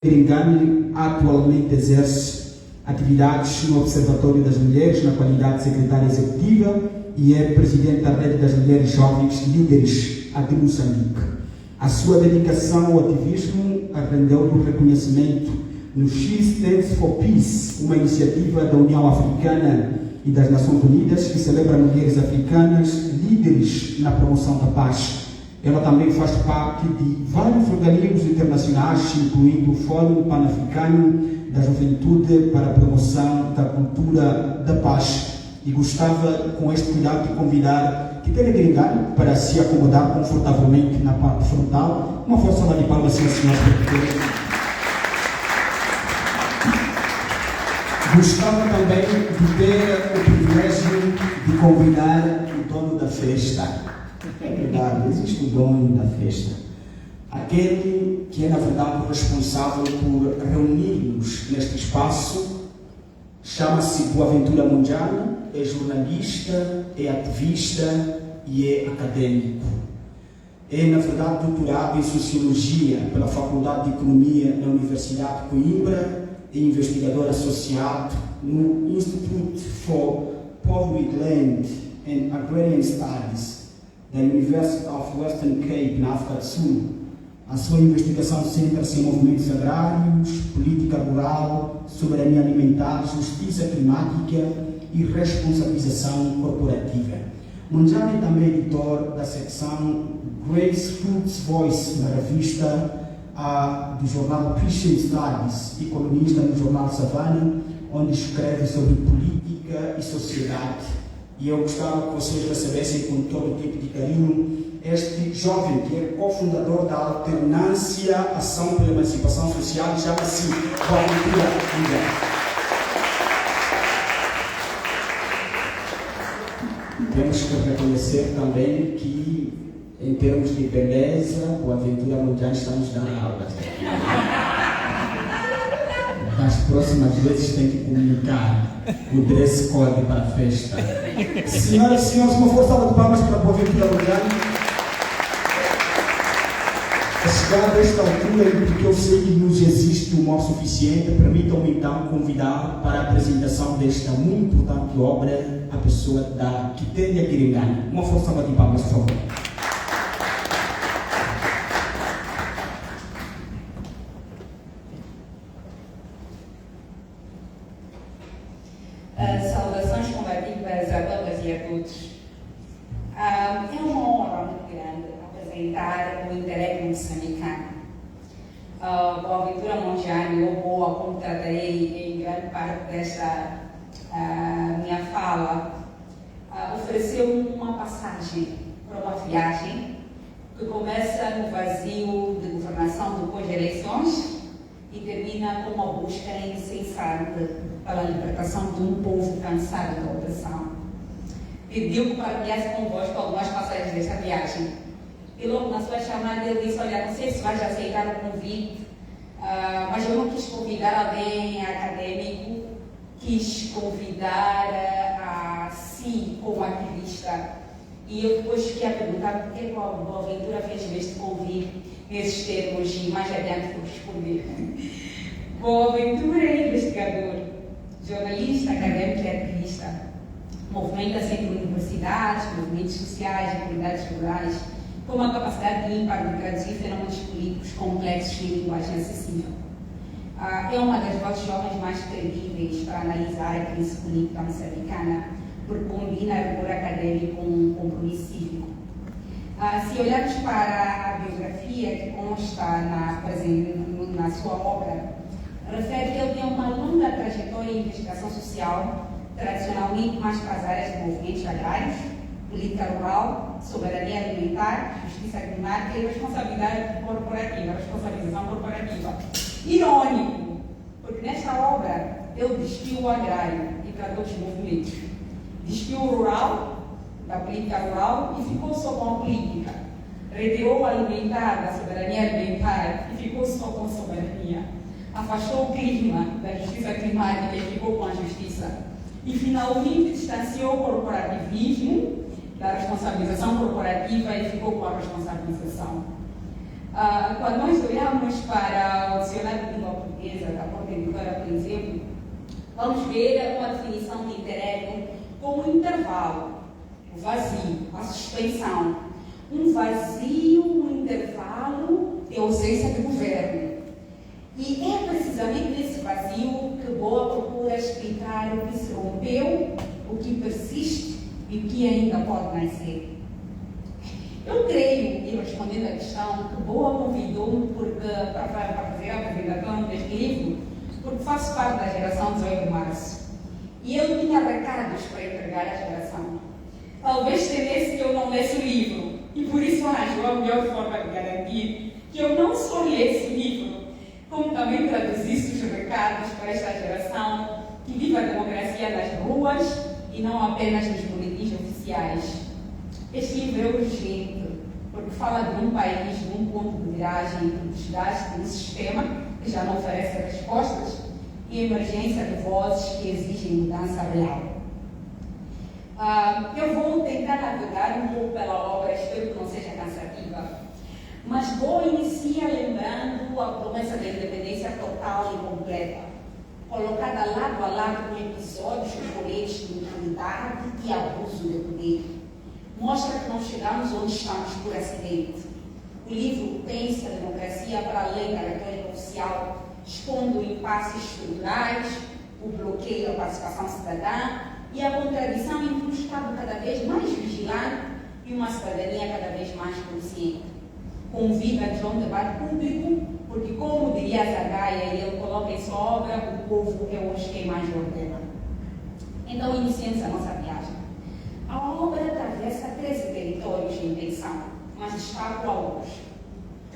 Engane atualmente exerce atividades no Observatório das Mulheres na qualidade de secretária executiva e é presidente da Rede das Mulheres Jovens Líderes de Moçambique. A sua dedicação ao ativismo rendeu-lhe o reconhecimento no She Stands for Peace, uma iniciativa da União Africana e das Nações Unidas que celebra mulheres africanas líderes na promoção da paz. Ela também faz parte de vários organismos internacionais, incluindo o Fórum Pan-Africano da Juventude para a Promoção da Cultura da Paz. E gostava, com este cuidado, de convidar Kitene Gringani para se acomodar confortavelmente na parte frontal. Uma força de palmas, senhoras e senhores. Gostava também de ter o privilégio de convidar o dono da festa. É verdade, existe o dono da festa. Aquele que é, na verdade, o responsável por reunir-nos neste espaço, chama-se Boaventura Mondlane, é jornalista, é ativista e é acadêmico. É, na verdade, doutorado em Sociologia pela Faculdade de Economia da Universidade de Coimbra e investigador associado no Institute for Polluted Land and Agrarian Studies da University of Western Cape, na África do Sul. A sua investigação centra-se em movimentos agrários, política rural, soberania alimentar, justiça climática e responsabilização corporativa. Mondlane é também editor da secção Grace Roots Voice na revista do jornal Christian Studies e colunista no jornal Savannah, onde escreve sobre política e sociedade. E eu gostava que vocês recebessem com todo tipo de carinho este jovem que é cofundador da Alternância Ação pela Emancipação Social, chama-se Boaventura Mondlane. Temos que reconhecer também que, em termos de beleza, Boaventura Mondlane está nos dando aula. Nas próximas vezes tem que comunicar o dress code para a festa. Senhoras e senhores, uma força de palmas para Boaventura Mondlane. A chegar a esta altura, e porque eu sei que nos existe humor suficiente, permitam-me então convidar para a apresentação desta muito importante obra a pessoa da Kitene Gringani. Uma força de palmas, por favor. Saudações combativas a todas e a todos. É uma honra muito grande apresentar o interesse moçambicano. Boaventura Mondlane, ou Boa, como tratarei em grande parte desta minha fala, ofereceu uma passagem para uma viagem que começa no vazio de governação depois de eleições e termina com uma busca incessante pela libertação de um povo cansado da opressão. Pediu que partilhasse convosco algumas passagens desta viagem. E logo na sua chamada ele disse: olha, não sei se vais aceitar o convite, mas eu não quis convidar alguém acadêmico, quis convidar a si como ativista. E eu depois fiquei a perguntar por que a Boaventura fez este convite nesses termos e mais adiante vou responder. Boaventura é investigador, jornalista, acadêmico e ativista. Movimenta-se entre universidades, movimentos sociais e comunidades rurais, com uma capacidade ímpar de traduzir fenômenos políticos complexos em linguagem acessível. É uma das vozes jovens mais credíveis para analisar a crise política moçambicana, porque combina rigor acadêmico com um compromisso cívico. Se olharmos para a biografia que consta na sua obra, refere que ele tem uma longa trajetória em investigação social, tradicionalmente mais para as áreas de movimentos agrários, política rural, soberania alimentar, justiça climática e responsabilidade corporativa, responsabilização corporativa. Irônico, porque nesta obra ele despiu o agrário e tratou dos movimentos. Despiu o rural, da política rural, e ficou só com a política. Retirou o alimentar da soberania alimentar e ficou só com a soberania. Afastou o clima da justiça climática e ficou com a justiça. E finalmente distanciou o corporativismo da responsabilização corporativa e ficou com a responsabilização. Quando nós olhamos para o dicionário de língua por exemplo, vamos ver uma definição de interregno como um intervalo, o vazio, a suspensão. Um vazio, um intervalo de ausência de governo. E é precisamente nesse vazio que Boa procura explicar o que se rompeu, o que persiste e o que ainda pode nascer. Eu creio, e respondendo à questão, que Boa convidou-me para fazer a apresentação deste livro, porque faço parte da geração 18 de março. E eu tinha recados para entregar à geração. Talvez temesse que eu não lesse o livro, e por isso acho a melhor forma de garantir que eu não só lesse o livro, como também traduzisse os recados para esta geração que vive a democracia nas ruas e não apenas nos boletins oficiais. Este livro é urgente, porque fala de um país, de um ponto de viragem, de desgaste de um sistema que já não oferece respostas e emergência de vozes que exigem mudança real. Eu vou tentar navegar um pouco pela obra, espero que não seja cansativa, mas vou iniciar lembrando a promessa da independência total e completa, colocada lado a lado com episódios de de impunidade e abuso de poder. Mostra que não chegamos onde estamos por acidente. O livro pensa a democracia para além da retórica oficial, expondo impasses estruturais, o bloqueio à participação cidadã e a contradição entre um Estado cada vez mais vigilante e uma cidadania cada vez mais consciente. Convida-nos a um debate público, porque, como diria Zagaia, e ele coloca em sua obra, o povo é hoje quem mais ordena. Então, iniciemos a nossa viagem. A obra atravessa 13 territórios de intenção, mas destaco alguns.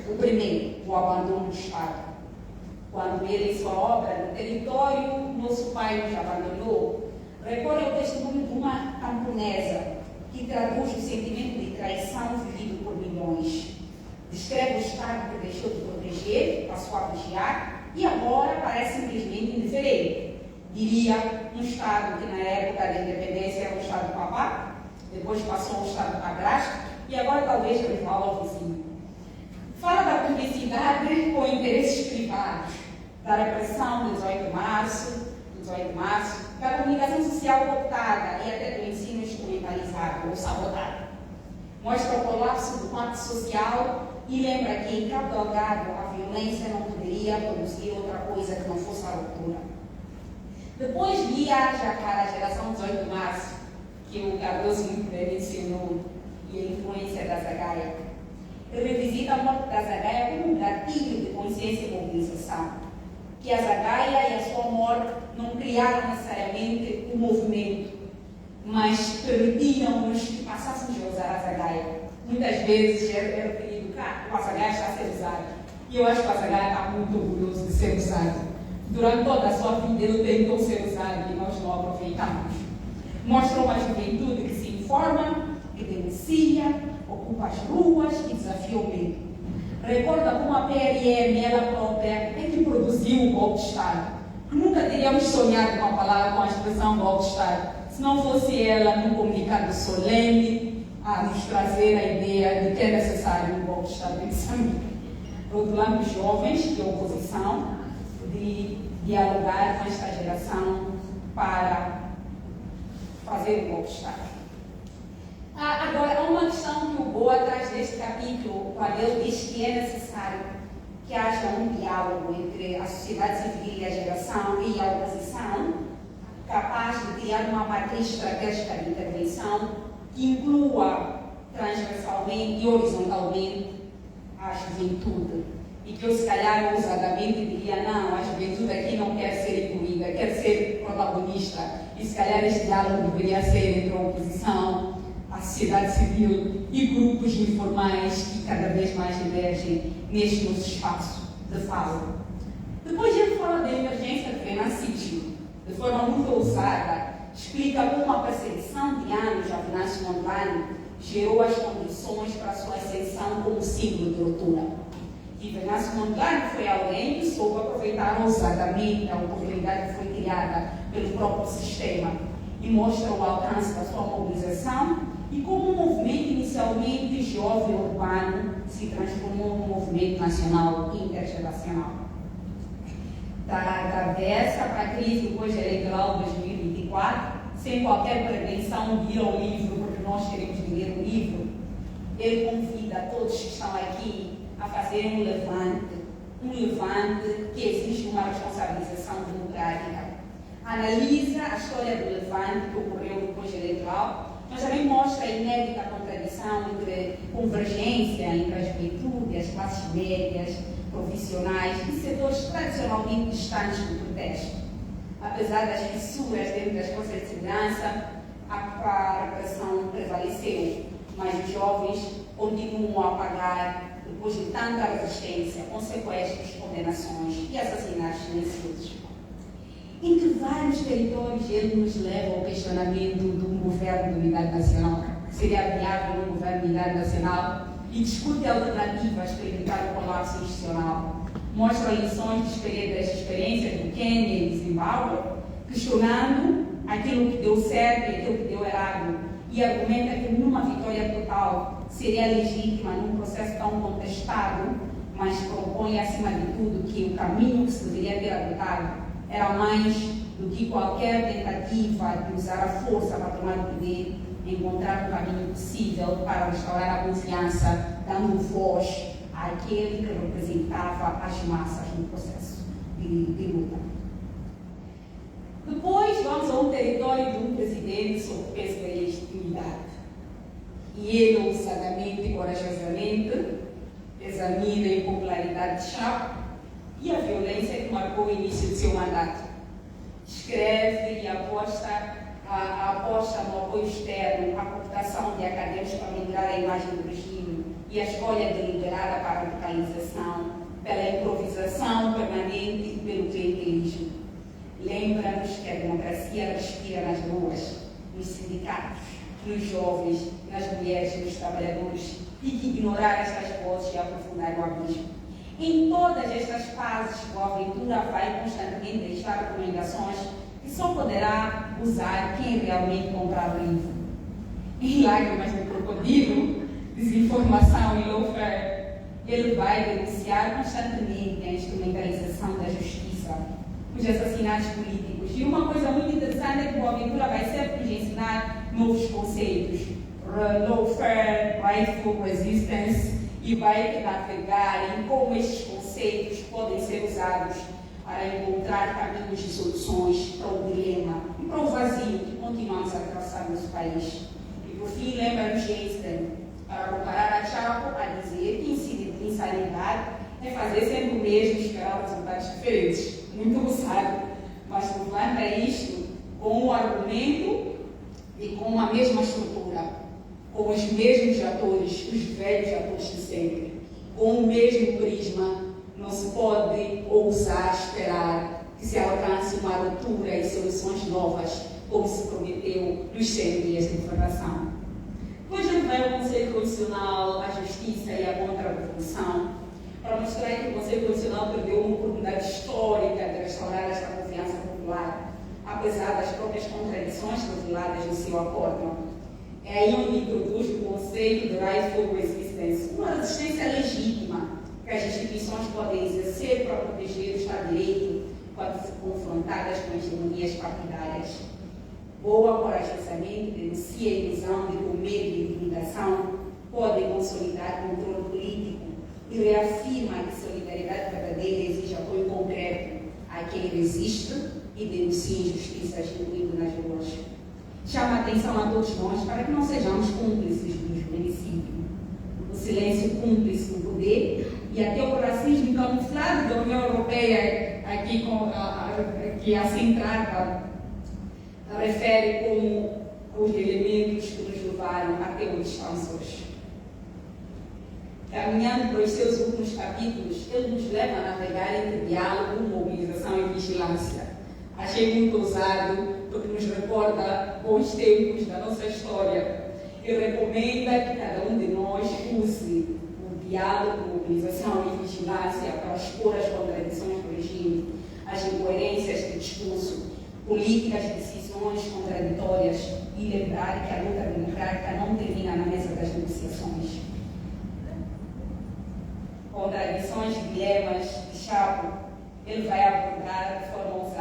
O primeiro, o abandono do Estado. Quando ele, em sua obra, no território, nosso pai nos abandonou, recorre ao testemunho de uma camponesa que traduz o sentimento de traição vivido por milhões. Descreve o Estado que deixou de proteger, passou a vigiar e agora parece simplesmente indiferente. Diria um Estado que na época da independência era o Estado do papá, depois passou ao Estado do padrasto e agora talvez rival ao vizinho. Fala da publicidade com interesses privados, da repressão do 18 de março, da comunicação social cooptada e até do ensino instrumentalizado ou sabotado. Mostra o colapso do pacto social e lembra que em Cabo Delgado a violência não poderia produzir outra coisa que não fosse a ruptura. Depois viaja para a geração 18 de março, que o Cardoso muito bem mencionou, e a influência da Zagaia. Ele revisita a morte da Zagaia como um gatilho de consciência e mobilização, que a Zagaia e a sua morte não criaram necessariamente um movimento, mas permitiram-nos que passássemos a usar a Zagaia. Muitas vezes é referido que o Azagaia está a ser usado, e eu acho que o Azagaia está muito orgulhoso de ser usado. Durante toda a sua vida ele tentou ser usado e nós não aproveitamos. Mostra uma juventude que se informa, que denuncia, ocupa as ruas e desafia o medo. Recorda como a PRM, ela própria, é que produziu o golpe de Estado. Nunca teríamos sonhado com a palavra, com a expressão golpe de Estado, se não fosse ela num comunicado solene a nos trazer a ideia de que é necessário um golpe de Estado em sangue. Rotulando os jovens de oposição, de dialogar com esta geração para fazer o golpe de Estado. Agora, há uma questão que o Boa traz neste capítulo, quando ele diz que é necessário que haja um diálogo entre a sociedade civil e a geração e a oposição, capaz de criar uma matriz estratégica de intervenção que inclua transversalmente e horizontalmente a juventude. E que eu, se calhar, ousadamente diria, não, a juventude aqui não quer ser incluída, quer ser protagonista. E, se calhar, este diálogo deveria ser entre a oposição, a sociedade civil e grupos informais que cada vez mais emergem neste nosso espaço de fala. Depois ele fala da emergência do Venancismo, de forma muito ousada, explica como a perseguição de anos a Venâncio Mondlane gerou as condições para a sua ascensão como símbolo de ruptura. E Venâncio Mondlane foi alguém que soube aproveitar ousadamente a oportunidade que foi criada pelo próprio sistema e mostra o alcance da sua mobilização e como um movimento inicialmente jovem urbano se transformou num movimento nacional e intergeracional. Da dessa para a crise pós-eleitoral de 2024, sem qualquer pretensão de ir ao livro, porque nós queremos ler o livro, ele convida todos que estão aqui a fazerem um levante que exige uma responsabilização democrática. Analisa a história do levante que ocorreu no pós-eleitoral, mas também mostra a inédita contradição entre convergência entre a juventude, as classes médias, profissionais e setores tradicionalmente distantes do protesto. Apesar das fissuras dentro das forças de segurança, a repressão prevaleceu, mas os jovens continuam a pagar, depois de tanta resistência, com sequestros, condenações e assassinatos silenciosos. Entre vários territórios, ele nos leva ao questionamento de um governo de unidade nacional. Seria viável um governo de unidade nacional? E discute alternativas para evitar o colapso institucional. Mostra lições das experiências do Quênia e do Zimbábue, questionando aquilo que deu certo e aquilo que deu errado, e argumenta que nenhuma vitória total seria legítima num processo tão contestado, mas propõe, acima de tudo, que o caminho que se deveria ter adotado era mais do que qualquer tentativa de usar a força para tomar o poder, encontrar um caminho possível para restaurar a confiança, dando voz àquele que representava as massas no processo de luta. Depois vamos a um território de um presidente sob o peso da legitimidade. E ele, ousadamente e corajosamente, examina a impopularidade de Chapo e a violência que marcou o início de seu mandato. Escreve e aposta no apoio externo, a cooptação de acadêmicos para melhorar a imagem do regime e a escolha deliberada para a radicalização, pela improvisação permanente e pelo clientelismo. Lembra-nos que a democracia respira nas ruas, nos sindicatos, nos jovens, nas mulheres e nos trabalhadores, e que ignorar estas vozes é aprofundar o abismo. Em todas estas fases, o Aventura vai constantemente deixar recomendações que só poderá usar quem realmente comprar o livro. Em Lágrimas do Crocodilo, Desinformação e Lawfare, ele vai denunciar constantemente a instrumentalização da justiça, os assassinatos políticos. E uma coisa muito interessante é que o Aventura vai sempre nos ensinar novos conceitos. Lawfare, Rightful Resistance, e vai navegar em como estes conceitos podem ser usados para encontrar caminhos de soluções para o dilema e para o vazio que continuamos a atravessar no nosso país. E por fim, lembra-nos Einstein, para comparar a Chapo a dizer que insanidade é fazer sempre o mesmo e esperar resultados diferentes. Muito usado, mas levanta isto com o argumento e com a mesma estrutura, com os mesmos atores, os velhos atores de sempre, com o mesmo prisma. Não se pode ousar esperar que se alcance uma ruptura e soluções novas, como se prometeu nos 100 dias de governação. Depois ele vai ao Conselho Constitucional, a Justiça e a Contra-Revolução, para mostrar que o Conselho Constitucional perdeu uma oportunidade histórica de restaurar esta confiança popular, apesar das próprias contradições reveladas no seu acórdão. É aí onde introduz o conceito de rightful resistance, uma resistência legítima que as instituições podem exercer para proteger o Estado de Direito quando confrontadas com hegemonias partidárias. Boa, corajosamente, denuncia a ilusão de que o medo e intimidação podem consolidar controle político e reafirma que solidariedade verdadeira exige apoio concreto a quem resiste e denuncia injustiças, incluindo nas ruas. Chama a atenção a todos nós para que não sejamos cúmplices do feminicídio, o silêncio cúmplice do poder e até o racismo camuflado da União Europeia, aqui a centrada, refere como os elementos que nos levaram até onde estamos hoje. Caminhando para os seus últimos capítulos, ele nos leva a navegar entre diálogo, mobilização e vigilância. Achei muito ousado, porque nos recorda bons tempos da nossa história e recomenda que cada um de nós use o diálogo, mobilização e vigilância para expor as contradições do regime, as incoerências de discurso, políticas de decisões contraditórias e lembrar que a luta democrática não termina na mesa das negociações. Contradições e dilemas de Chapo, ele vai abordar de forma ousada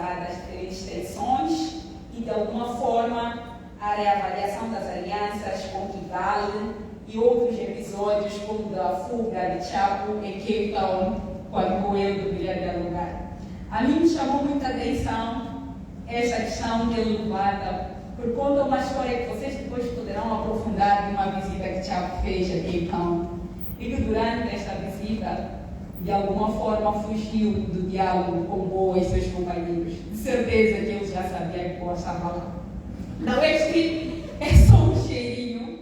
de extensões e, de alguma forma, a reavaliação das alianças com Kigali e outros episódios como da fuga de Chapo em Cape Town, quando ele deveria dialogar. A mim me chamou muita atenção esta questão que ele levanta, por conta de uma história que vocês depois poderão aprofundar de uma visita que Chapo fez a Cape Town, e que durante esta visita, de alguma forma, fugiu do diálogo com Boa e seus companheiros. De certeza que ele já sabia que Boa estava lá. Não, este é só um cheirinho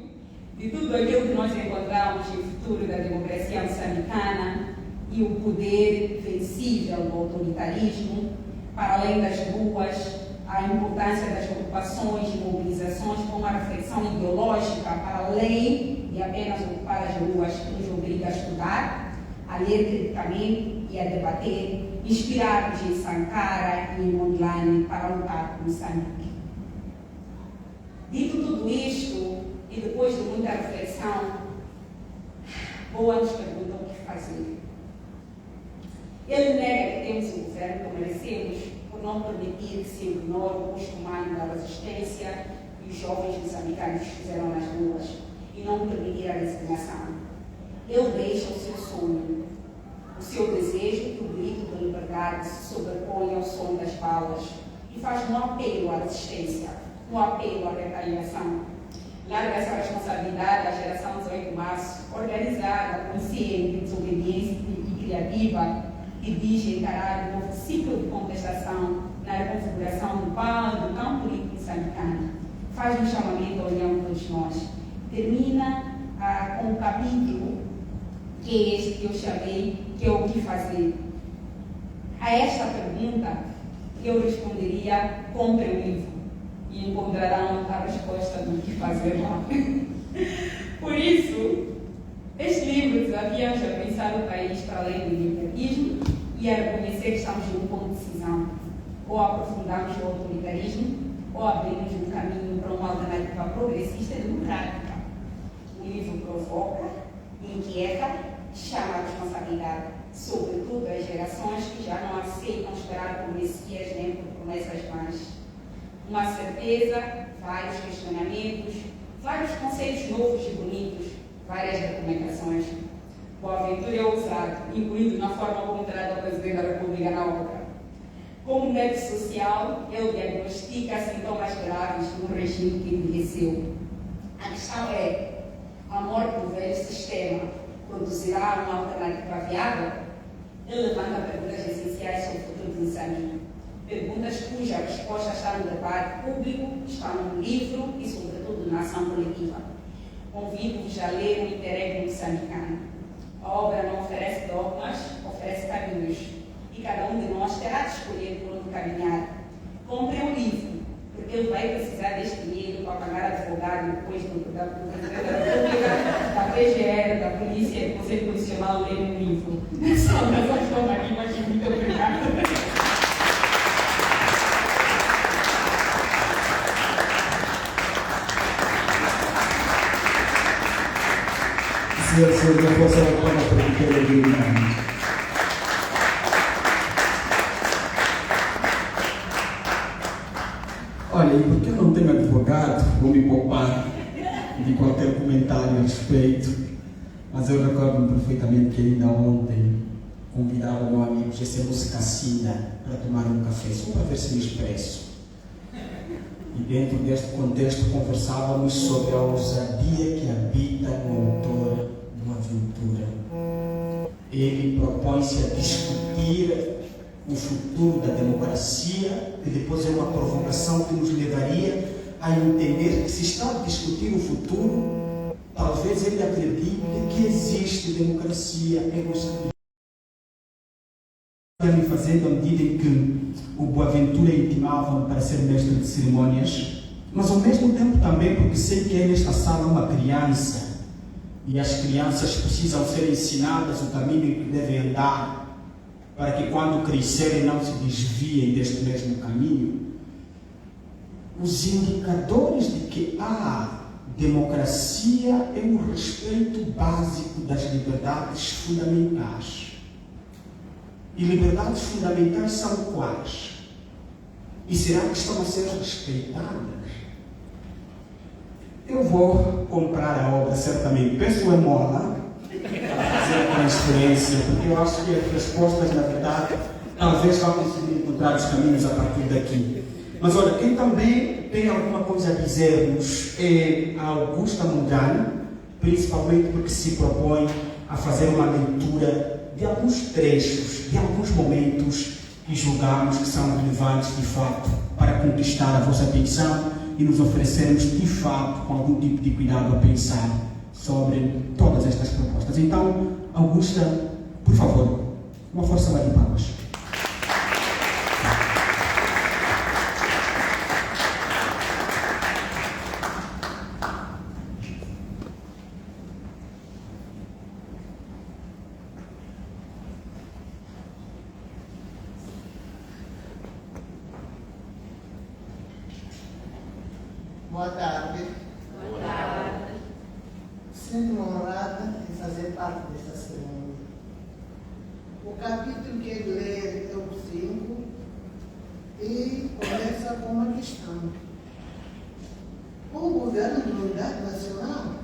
de tudo aquilo que nós encontramos no futuro da democracia moçambicana e o poder vencível do autoritarismo, para além das ruas, a importância das ocupações e mobilizações com uma reflexão ideológica para além de apenas ocupar as ruas, que nos obriga a estudar, a ler criticamente e a debater, inspirados em Sankara e em Mondlane para lutar por Moçambique. Dito tudo isto, e depois de muita reflexão, Boa nos pergunta o que fazer. Ele nega que temos um governo que merecemos por não permitir que se ignore o custo humano da resistência que os jovens moçambicanos fizeram nas ruas e não permitir a resignação. Ele deixa o seu sonho, o seu desejo que o grito de liberdade se sobreponha ao som das balas e faz um apelo à resistência, um apelo à retaliação. Larga essa responsabilidade à geração 18 de março, organizada, consciente, desobediente e criativa, que diz encarar um novo ciclo de contestação na reconfiguração do campo político moçambicano. Faz um chamamento à união de todos nós. Termina com um capítulo que é este que eu chamei, que é o que fazer. A esta pergunta, eu responderia: compre o livro e encontrarão a resposta do que fazer lá. Por isso, este livro desafia-nos a pensar o país para além do liberalismo e a reconhecer que estamos num ponto de decisão. Ou aprofundamos o autoritarismo, ou abrimos um caminho para uma alternativa progressista e democrática. O livro provoca, inquieta, chama a responsabilidade, sobretudo as gerações que já não aceitam esperar por messias nem por promessas vãs. Uma certeza, vários questionamentos, vários conceitos novos e bonitos, várias recomendações. Boaventura é ousado, incluindo na forma como trata o Presidente da República na obra. Como médico social, ele diagnostica sintomas graves de um regime que envelheceu. A questão é: a morte do velho sistema produzirá uma alternativa viável? Ele levanta perguntas essenciais sobre o futuro de Moçambique. Perguntas cuja resposta está no debate público, está no livro e, sobretudo, na ação coletiva. Convido-vos a ler o Interregno moçambicano. A obra não oferece dogmas, oferece caminhos. E cada um de nós terá de escolher por onde caminhar. Compre o livro, porque ele vai precisar deste dinheiro para pagar advogado depois da Presidente da República, da PGR, da Polícia e do Conselho Constitucional ler um livro. Saudações para Maria, mas muito obrigada. Se eu fosse para a pergunta, olha, e porque eu não tenho advogado, vou me poupar de qualquer comentário a respeito, mas eu recordo-me perfeitamente que ainda ontem convidava o meu amigo José Cacina para tomar um café, só para ver se me expresso. E dentro deste contexto conversávamos sobre a ousadia que habita no autor Boaventura. Ele propõe-se a discutir o futuro da democracia, que depois é uma provocação que nos levaria a entender que, se está a discutir o futuro, talvez ele acredite que existe democracia em Moçambique. Me fazendo à medida em que o Boaventura intimava para ser mestre de cerimônias, mas ao mesmo tempo também porque sei que é nesta sala uma criança e as crianças precisam ser ensinadas o caminho em que devem andar para que quando crescerem não se desviem deste mesmo caminho. Os indicadores de que há democracia é o respeito básico das liberdades fundamentais. E liberdades fundamentais são quais? E será que estão a ser respeitadas? Eu vou comprar a obra, certamente. Peço a mola para fazer a transferência, porque eu acho que as respostas, na verdade, talvez vão conseguir encontrar os caminhos a partir daqui. Mas olha, quem também tem alguma coisa a dizer-nos é a Augusta Mundano, principalmente porque se propõe a fazer uma leitura de alguns trechos, de alguns momentos que julgamos que são relevantes de fato para conquistar a vossa atenção e nos oferecermos de fato, com algum tipo de cuidado, a pensar sobre todas estas propostas. Então, Augusta, por favor, uma força de palmas. Boa tarde. Boa tarde. Sinto-me honrada em fazer parte desta cerimônia. O capítulo que ele lê é o 5 e começa com uma questão. O governo de unidade nacional,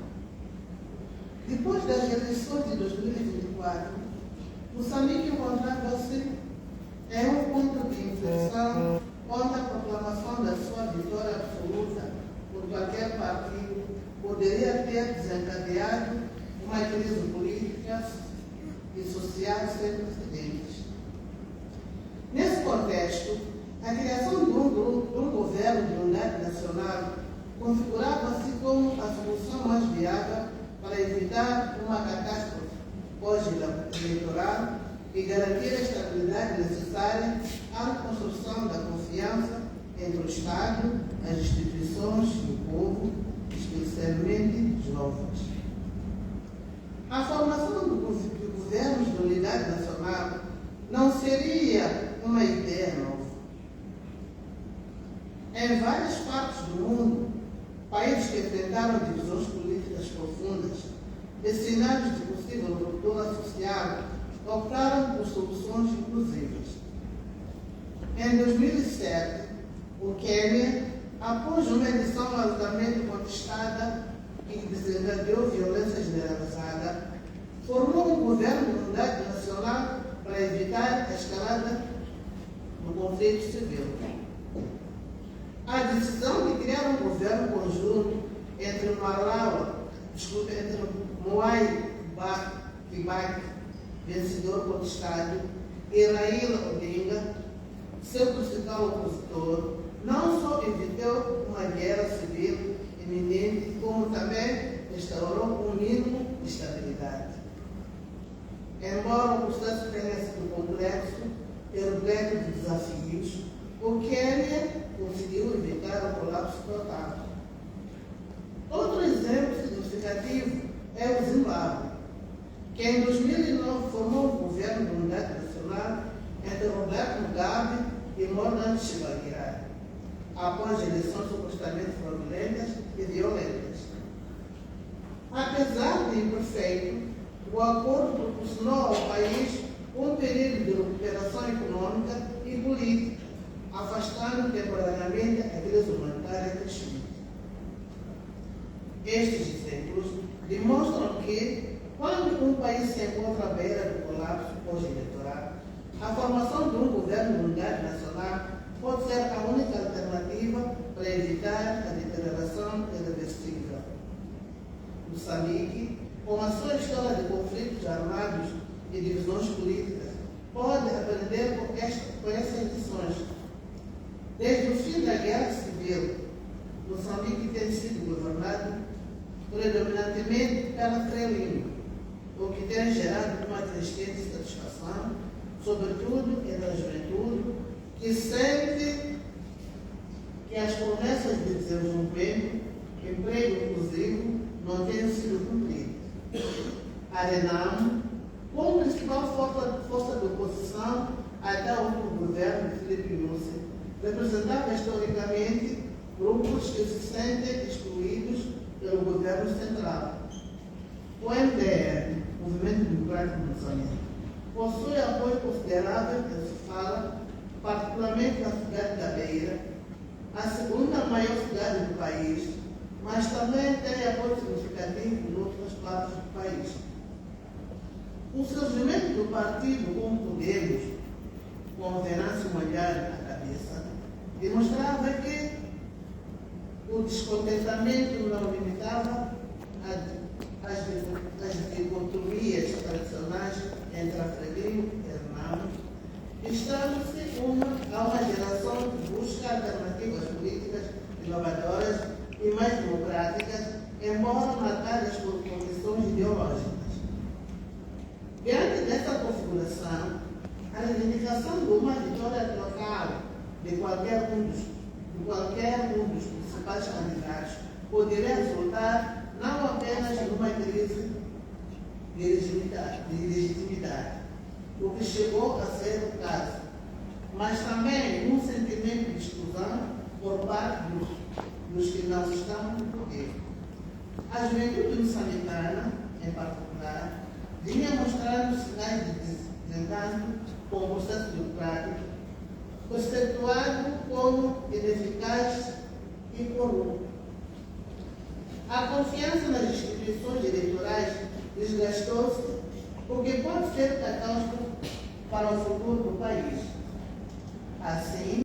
depois das eleições de 2024, Moçambique encontrava-se em um ponto de inflexão quando a proclamação da sua vitória absoluta por qualquer partido poderia ter desencadeado uma crise política e social sem precedentes. Nesse contexto, a criação de um governo de unidade nacional configurava-se como a solução mais viável para evitar uma catástrofe pós-eleitoral e garantir a estabilidade necessária à construção da confiança entre o Estado, as instituições e o povo, especialmente jovens. A formação de governos de unidade nacional não seria uma ideia nova. Em várias partes do mundo, países que enfrentaram divisões políticas profundas e cenários de possível ruptura social optaram por soluções inclusivas. Em 2007, o Quênia, após uma eleição altamente contestada e que desencadeou violência generalizada, formou um governo de unidade nacional para evitar a escalada do conflito civil. A decisão de criar um governo conjunto entre Mwai Kibaki, vencedor contestado, e Raila Odinga, seu principal opositor, não só evitou uma guerra civil iminente, como também restaurou um mínimo de estabilidade. Embora o processo tenha sido complexo e repleto de desafios, o Quênia conseguiu evitar o colapso total. Outro exemplo significativo é o Zimbábue, que em 2009 formou um governo de unidade nacional entre Roberto Mugabe e Morgan Tsvangirai, após eleições supostamente fraudulentas e violentas. Apesar de imperfeito, o acordo proporcionou ao país um período de recuperação econômica e política, afastando temporariamente a crise humanitária crescente. Estes exemplos demonstram que, quando um país se encontra à beira do colapso pós-eleitoral, a formação de um governo de unidade nacional pode ser a única alternativa para evitar a deterioração irreversível. Moçambique, com a sua história de conflitos armados e divisões políticas, pode aprender com essas lições. Desde o fim da Guerra Civil, Moçambique tem sido governado predominantemente pela Frelimo, o que tem gerado uma crescente satisfação, sobretudo entre a juventude, que sente que as promessas de desenvolvimento, emprego inclusivo, não têm sido cumpridas. A Renamo, como principal força de oposição até o último governo de Filipe Nyusi, representava historicamente grupos que se sentem excluídos pelo governo central. O MDR, Movimento Democrático Moçambique, possui apoio considerável que se fala particularmente na cidade da Beira, a segunda maior cidade do país, mas também tem apoio significativo em outras partes do país. O surgimento do partido como Podemos, com Venâncio Mondlane à cabeça, demonstrava que o descontentamento não limitava as dicotomias tradicionais entre Alfredinho e Hernando, estando-se a uma geração que busca alternativas políticas inovadoras e mais democráticas, embora marcadas por condições ideológicas. Diante dessa configuração, a reivindicação de uma vitória local de qualquer um dos principais candidatos poderia resultar não apenas numa crise de legitimidade, o que chegou a ser o caso, mas também num sentimento de exclusão por parte dos que não estão no poder. A juventude moçambicana, em particular, vinha mostrando sinais de desencanto com o processo democrático, conceituado como ineficaz e corrupto. A confiança nas instituições eleitorais desgastou-se, o que pode ser catástrofe para o futuro do país. Assim,